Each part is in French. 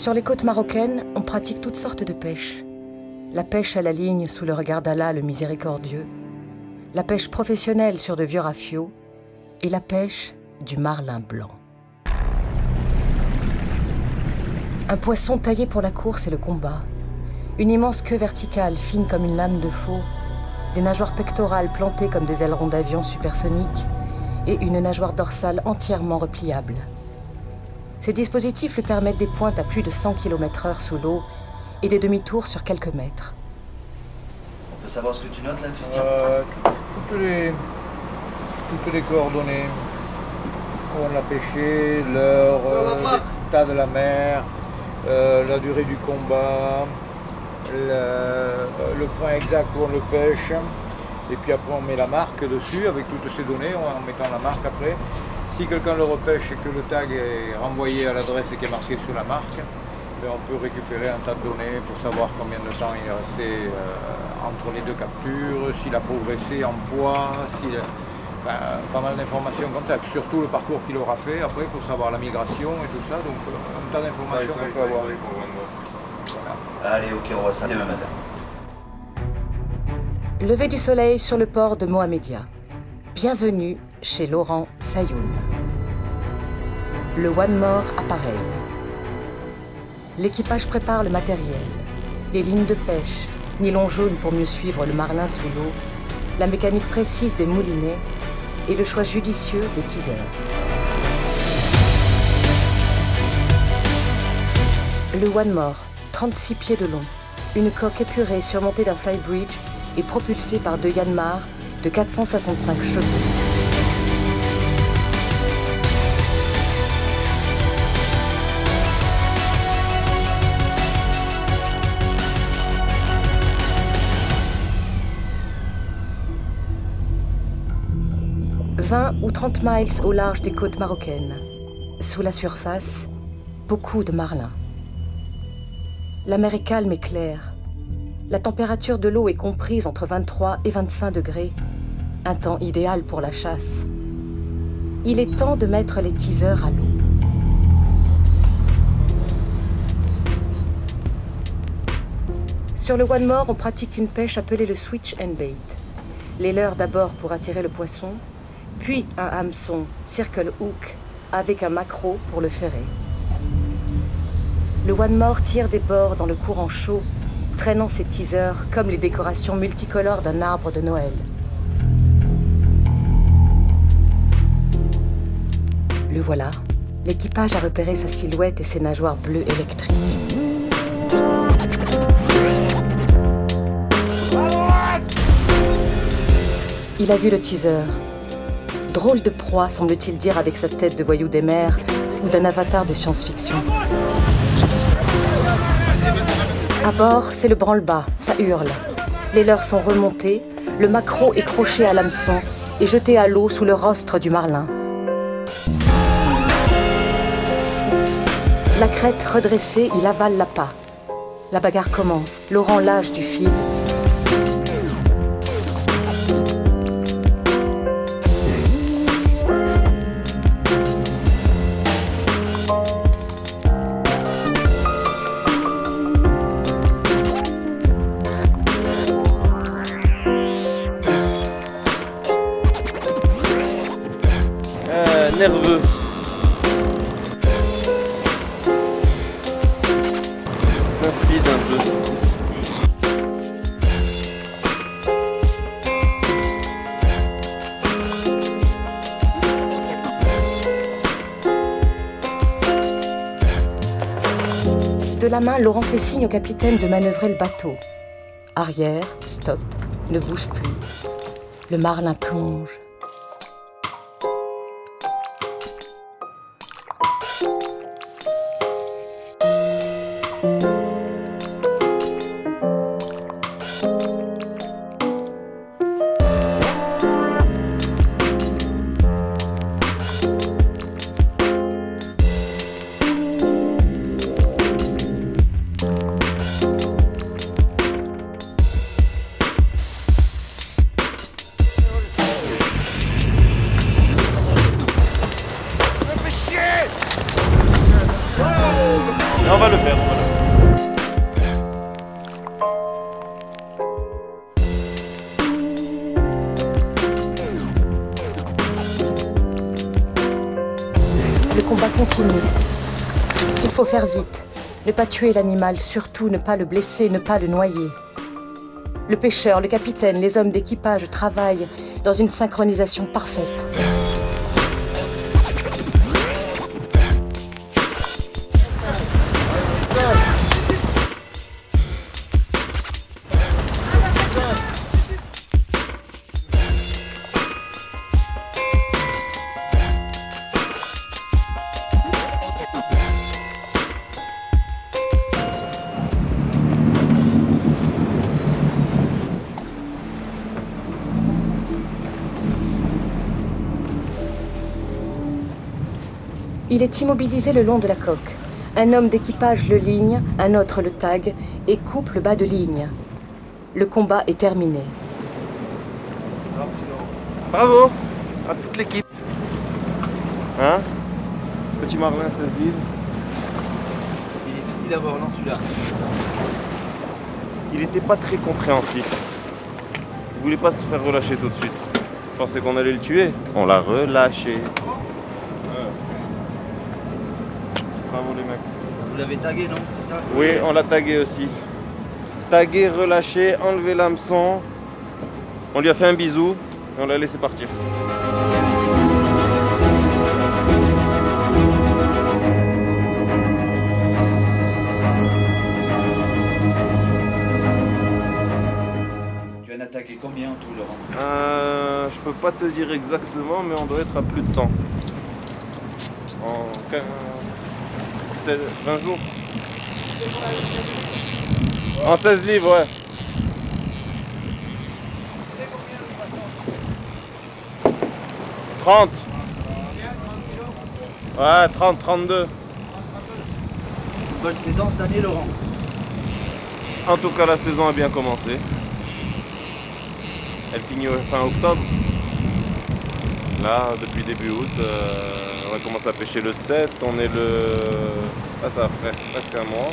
Sur les côtes marocaines, on pratique toutes sortes de pêches. La pêche à la ligne sous le regard d'Allah le miséricordieux, la pêche professionnelle sur de vieux rafiaux et la pêche du marlin blanc. Un poisson taillé pour la course et le combat, une immense queue verticale fine comme une lame de faux, des nageoires pectorales plantées comme des ailerons d'avion supersoniques et une nageoire dorsale entièrement repliable. Ces dispositifs lui permettent des pointes à plus de 100 km/h sous l'eau et des demi-tours sur quelques mètres. On peut savoir ce que tu notes là, Christian? Toutes les coordonnées. Où on a pêché, l'heure, l'état de la mer, la durée du combat, le point exact où on le pêche. Et puis après on met la marque dessus avec toutes ces données, en mettant la marque après. Si quelqu'un le repêche et que le tag est renvoyé à l'adresse qui est marquée sur la marque, on peut récupérer un tas de données pour savoir combien de temps il est resté entre les deux captures, s'il a progressé en poids, pas mal d'informations comme ça, surtout le parcours qu'il aura fait après pour savoir la migration et tout ça, donc un tas d'informations qu'on peut avoir. Voilà. Allez, ok, on voit ça demain matin. Lever du soleil sur le port de Mohamedia. Bienvenue chez Laurent Sayoun. Le One More appareil. L'équipage prépare le matériel, les lignes de pêche, nylon jaune pour mieux suivre le marlin sous l'eau, la mécanique précise des moulinets et le choix judicieux des teasers. Le One More, 36 pieds de long, une coque épurée surmontée d'un flybridge et propulsée par deux Yanmar de 465 chevaux. « 20 ou 30 miles au large des côtes marocaines. Sous la surface, beaucoup de marlins. La mer est calme et claire. La température de l'eau est comprise entre 23 et 25 degrés, un temps idéal pour la chasse. Il est temps de mettre les teasers à l'eau. Sur le One More, on pratique une pêche appelée le switch and bait. Les leurres d'abord pour attirer le poisson, puis un hameçon circle hook avec un maquereau pour le ferrer. Le One More tire des bords dans le courant chaud, traînant ses teasers comme les décorations multicolores d'un arbre de Noël. Le voilà, l'équipage a repéré sa silhouette et ses nageoires bleues électriques. Il a vu le teaser. Drôle de proie, semble-t-il dire avec sa tête de voyou des mers ou d'un avatar de science-fiction. À bord, c'est le branle-bas, ça hurle. Les leurres sont remontées, le maquereau est croché à l'hameçon et jeté à l'eau sous le rostre du marlin. La crête redressée, il avale l'appât. La bagarre commence, Laurent lâche du fil. Nerveux. C'est un speed un peu. De la main, Laurent fait signe au capitaine de manœuvrer le bateau. Arrière, stop, ne bouge plus. Le marlin plonge. Le combat continue. Il faut faire vite. Ne pas tuer l'animal, surtout ne pas le blesser, ne pas le noyer. Le pêcheur, le capitaine, les hommes d'équipage travaillent dans une synchronisation parfaite. Il est immobilisé le long de la coque. Un homme d'équipage le ligne, un autre le tag et coupe le bas de ligne. Le combat est terminé. Bravo à toute l'équipe. Hein? Petit marlin, 16 livres. Il est difficile à voir, non, celui-là. Il n'était pas très compréhensif. Il voulait pas se faire relâcher tout de suite. Je pensais qu'on allait le tuer. On l'a relâché. Bravo les mecs. Vous l'avez tagué, non? C'est ça? Oui, on l'a tagué aussi. Tagué, relâché, enlevé l'hameçon. On lui a fait un bisou et on l'a laissé partir. Tu en as tagué combien en tout, Laurent? Je peux pas te dire exactement, mais on doit être à plus de 100. En 20 jours. En 16 livres, ouais. « 30. Ouais, 30, 32. Une bonne saison cette année, Laurent. En tout cas, la saison a bien commencé. Elle finit fin octobre. Là, depuis début août, on a commencé à pêcher le 7. On est le... Là, ça fait presque un mois.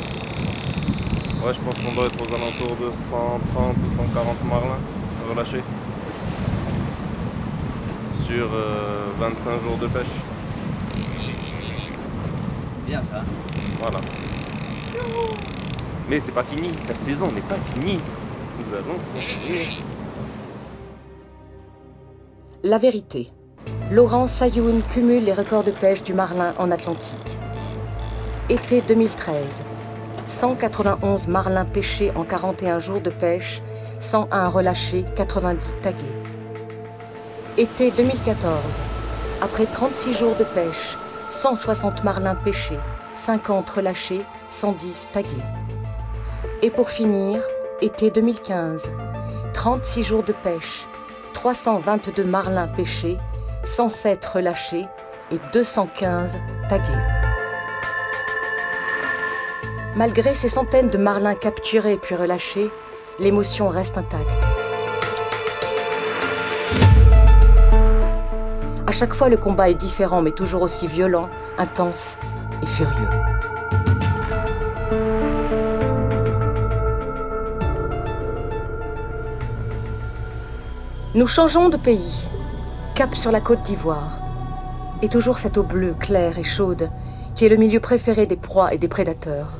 Ouais, je pense qu'on doit être aux alentours de 130 ou 140 marlins relâchés. Sur 25 jours de pêche. Bien ça. Voilà. Mais c'est pas fini, la saison n'est pas finie. Nous allons continuer. La vérité. Laurent Sayoun cumule les records de pêche du marlin en Atlantique. Été 2013. 191 marlins pêchés en 41 jours de pêche, 101 relâchés, 90 tagués. Été 2014. Après 36 jours de pêche, 160 marlins pêchés, 50 relâchés, 110 tagués. Et pour finir, été 2015. 36 jours de pêche, 322 marlins pêchés, 107 relâchés et 215 tagués. Malgré ces centaines de marlins capturés puis relâchés, l'émotion reste intacte. À chaque fois, le combat est différent, mais toujours aussi violent, intense et furieux. Nous changeons de pays. Cap sur la Côte d'Ivoire. Et toujours cette eau bleue, claire et chaude, qui est le milieu préféré des proies et des prédateurs.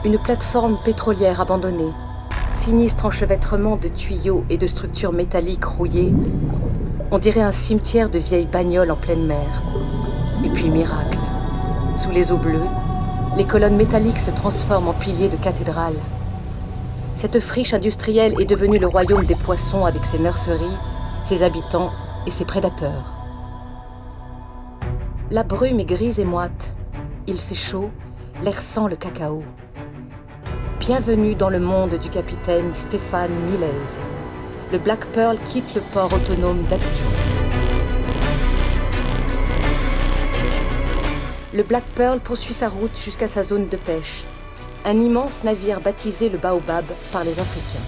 Une plateforme pétrolière abandonnée, sinistre enchevêtrement de tuyaux et de structures métalliques rouillées. On dirait un cimetière de vieilles bagnoles en pleine mer. Et puis miracle, sous les eaux bleues, les colonnes métalliques se transforment en piliers de cathédrales. Cette friche industrielle est devenue le royaume des poissons avec ses nurseries, ses habitants et ses prédateurs. La brume est grise et moite. Il fait chaud, l'air sent le cacao. Bienvenue dans le monde du capitaine Stéphane Milez. Le Black Pearl quitte le port autonome d'Abidjan. Le Black Pearl poursuit sa route jusqu'à sa zone de pêche. Un immense navire baptisé le Baobab par les Africains.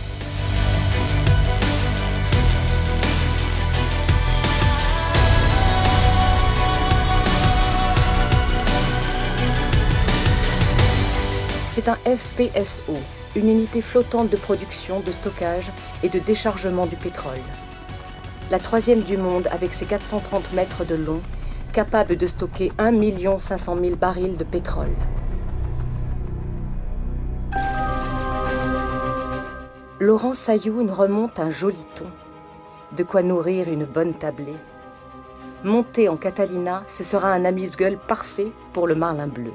C'est un FPSO, une unité flottante de production, de stockage et de déchargement du pétrole. la troisième du monde avec ses 430 mètres de long, capable de stocker 1 500 000 barils de pétrole. Laurent Sailloune remonte un joli ton, de quoi nourrir une bonne tablée. Monté en Catalina, ce sera un amuse-gueule parfait pour le marlin bleu.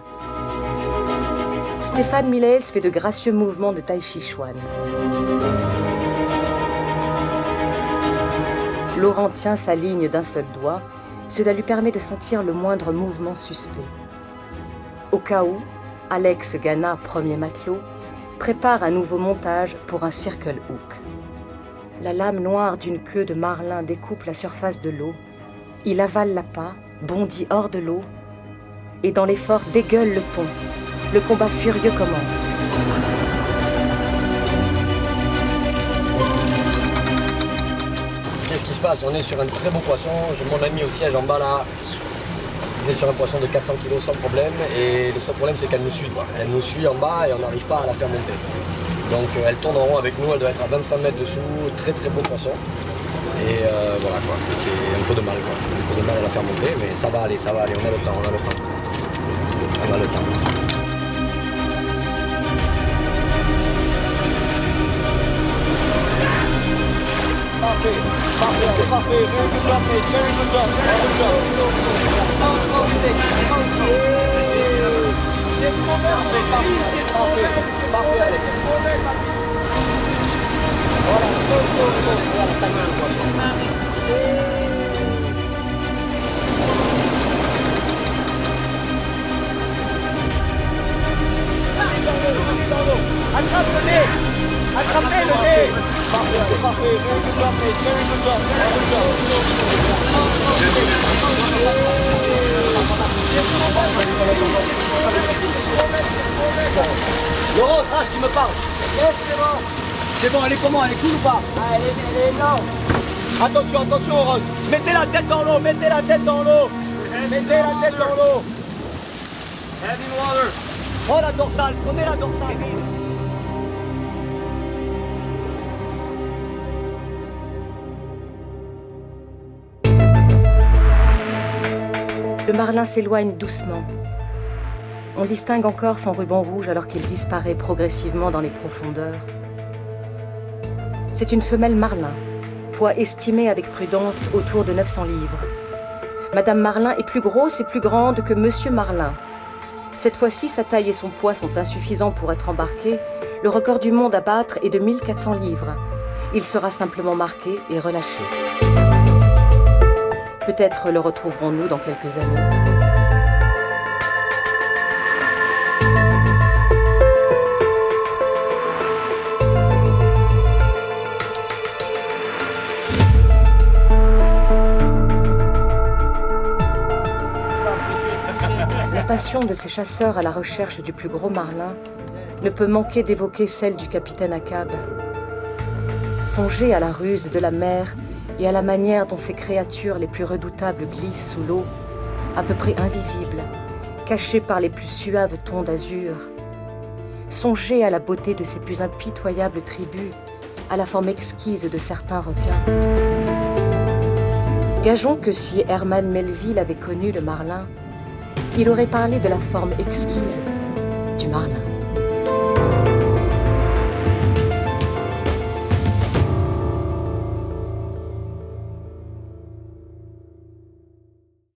Stéphane Milez fait de gracieux mouvements de tai chi chuan. Laurent tient sa ligne d'un seul doigt, cela lui permet de sentir le moindre mouvement suspect. Au cas où, Alex Gana, premier matelot, prépare un nouveau montage pour un circle hook. La lame noire d'une queue de marlin découpe la surface de l'eau. Il avale l'appât, bondit hors de l'eau, et dans l'effort dégueule le thon. Le combat furieux commence. Qu'est-ce qui se passe? On est sur un très beau poisson. J'ai mon ami au siège en bas là. Il est sur un poisson de 400 kg sans problème. Et le seul problème, c'est qu'elle nous suit. Elle nous suit en bas et on n'arrive pas à la faire monter. Donc elle tourne en rond avec nous. Elle doit être à 25 mètres dessous. Très très beau poisson. Et voilà quoi. C'est un peu de mal quoi. Un peu de mal à la faire monter. Mais ça va aller, ça va aller. On a le temps, on a le temps. On a le temps. Parfait, parfait, c'est parfait. Very good job, mate. Very good job. Very good job. Parfait, Alex. Voilà, voilà, ça marche le poisson. Attrape le nez. Attrapez le nez. Parfait, c'est parfait. Very good job, mate. Very good job. Very good job. Laurent, Trash, tu me parles. Yes, c'est bon. C'est bon, elle est comment? Elle est cool ou pas? Ah, elle est énorme. Attention, attention, Rose. Mettez la tête dans l'eau, mettez la tête dans l'eau. Mettez la tête dans l'eau. Head in water. Oh, la dorsale, prenez la dorsale. Le marlin s'éloigne doucement. On distingue encore son ruban rouge alors qu'il disparaît progressivement dans les profondeurs. C'est une femelle marlin, poids estimé avec prudence autour de 900 livres. Madame Marlin est plus grosse et plus grande que Monsieur Marlin. Cette fois-ci, sa taille et son poids sont insuffisants pour être embarqués. Le record du monde à battre est de 1400 livres. Il sera simplement marqué et relâché. Peut-être le retrouverons-nous dans quelques années. La passion de ces chasseurs à la recherche du plus gros marlin ne peut manquer d'évoquer celle du capitaine Achab. Songez à la ruse de la mer et à la manière dont ces créatures les plus redoutables glissent sous l'eau, à peu près invisibles, cachées par les plus suaves tons d'azur. Songez à la beauté de ces plus impitoyables tribus, à la forme exquise de certains requins. Gageons que si Herman Melville avait connu le marlin, il aurait parlé de la forme exquise du marlin.